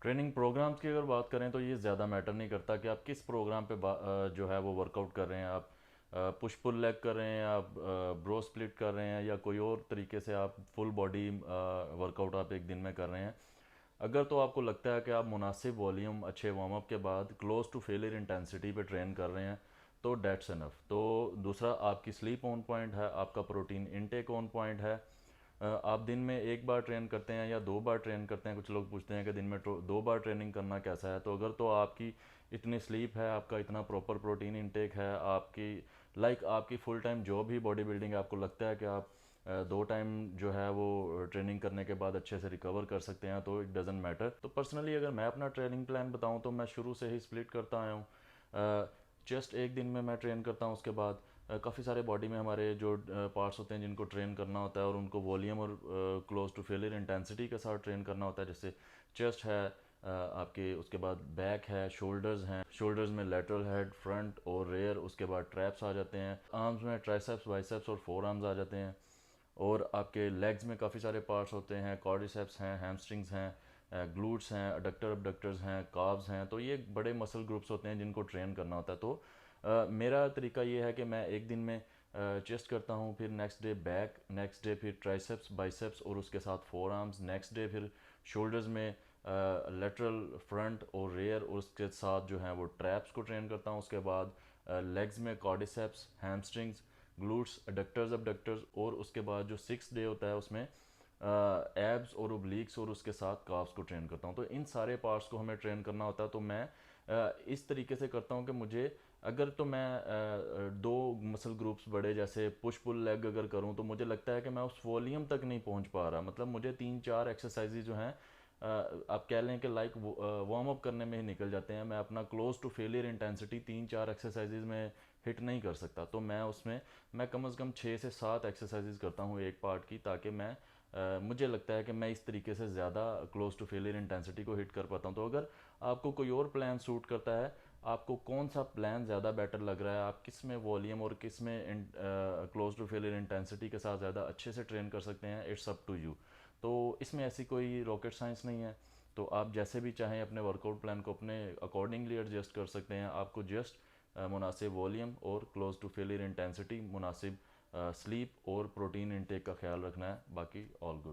Training programmes की अगर बात करें तो ये ज़्यादा मैटर नहीं करता कि आप किस प्रोग्राम पे जो है वो वर्कआउट कर रहे हैं। आप पुश पुल लेग कर रहे हैं, आप ब्रो स्प्लिट कर रहे हैं, या कोई और तरीके से आप फुल बॉडी वर्कआउट आप एक दिन में कर रहे हैं। अगर तो आपको लगता है कि आप मुनासिब वॉल्यूम अच्छे वार्म अप के बाद क्लोज टू फेलियर इंटेंसिटी पे ट्रेन कर रहे हैं तो डेट्स इनफ। तो दूसरा, आपकी स्लीप ऑन पॉइंट है, आपका प्रोटीन इनटेक ऑन पॉइंट है। आप दिन में एक बार ट्रेन करते हैं या दो बार ट्रेन करते हैं। कुछ लोग पूछते हैं कि दिन में दो बार ट्रेनिंग करना कैसा है। तो अगर तो आपकी इतनी स्लीप है, आपका इतना प्रॉपर प्रोटीन इनटेक है, आपकी आपकी फुल टाइम जॉब ही बॉडी बिल्डिंग, आपको लगता है कि आप दो टाइम जो है वो ट्रेनिंग करने के बाद अच्छे से रिकवर कर सकते हैं, तो इट डजेंट मैटर। तो पर्सनली अगर मैं अपना ट्रेनिंग प्लान बताऊं तो मैं शुरू से ही स्प्लिट करता आया हूँ। जस्ट एक दिन में मैं ट्रेन करता हूँ, उसके बाद काफ़ी सारे बॉडी में हमारे जो पार्ट्स होते हैं जिनको ट्रेन करना होता है और उनको वॉल्यूम और क्लोज टू फेलियर इंटेंसिटी के साथ ट्रेन करना होता है। जैसे चेस्ट है, आपके उसके बाद बैक है, शोल्डर्स हैं, शोल्डर्स में लेटरल हेड, फ्रंट और रेयर, उसके बाद ट्रैप्स आ जाते हैं, आर्म्स में ट्राइसेप्स, बाइसेप्स और फोर आर्म्स आ जाते हैं। और आपके लेग्स में काफ़ी सारे पार्ट्स होते हैं, कॉर्डिसेप्स हैं, हैमस्ट्रिंग्स हैं, ग्लूट्स हैं, अडक्टर अबडक्टर्स हैं, काव्स हैं। तो ये बड़े मसल ग्रुप्स होते हैं जिनको ट्रेन करना होता है। तो मेरा तरीका ये है कि मैं एक दिन में चेस्ट करता हूँ, फिर next day back, next day फिर ट्राइसेप्स बाइसेप्स और उसके साथ फोर आर्म्स, नेक्स्ट डे फिर शोल्डर्स में लेटरल, फ्रंट और रेयर और उसके साथ जो है वो ट्रैप्स को ट्रेन करता हूँ। उसके बाद लेग्स में कॉर्डिसेप्स, हैमस्ट्रिंग्स, ग्लूट्स, अडक्टर्स अबडक्टर्स और उसके बाद जो सिक्स डे होता है उसमें एब्स और ओब्लिक्स और उसके साथ काफ्स को ट्रेन करता हूँ। तो इन सारे पार्ट्स को हमें ट्रेन करना होता है। तो मैं इस तरीके से करता हूँ कि मुझे अगर तो मैं दो मसल ग्रुप्स बड़े जैसे पुश पुल लेग अगर करूँ तो मुझे लगता है कि मैं उस वॉल्यूम तक नहीं पहुँच पा रहा। मतलब मुझे तीन चार एक्सरसाइजेज जो हैं आप कह लें कि वार्म अप करने में ही निकल जाते हैं। मैं अपना क्लोज टू फेलियर इंटेंसिटी तीन चार एक्सरसाइजेज में हिट नहीं कर सकता। तो मैं उसमें मैं कम से कम 6 से 7 एक्सरसाइजेज करता हूँ एक पार्ट की, ताकि मैं मुझे लगता है कि मैं इस तरीके से ज़्यादा क्लोज टू फेलियर इंटेंसिटी को हिट कर पाता हूँ। तो अगर आपको कोई और प्लान सूट करता है, आपको कौन सा प्लान ज़्यादा बेटर लग रहा है, आप किस में वॉल्यूम और किस में क्लोज टू फेलियर इंटेंसिटी के साथ ज़्यादा अच्छे से ट्रेन कर सकते हैं, इट्स अप टू यू। तो इसमें ऐसी कोई रॉकेट साइंस नहीं है। तो आप जैसे भी चाहें अपने वर्कआउट प्लान को अपने अकॉर्डिंगली एडजस्ट कर सकते हैं। आपको जस्ट मुनासिब वॉल्यूम और क्लोज टू फेलियर इंटेंसिटी, मुनासिब स्लीप और प्रोटीन इनटेक का ख्याल रखना है, बाकी ऑल गुड।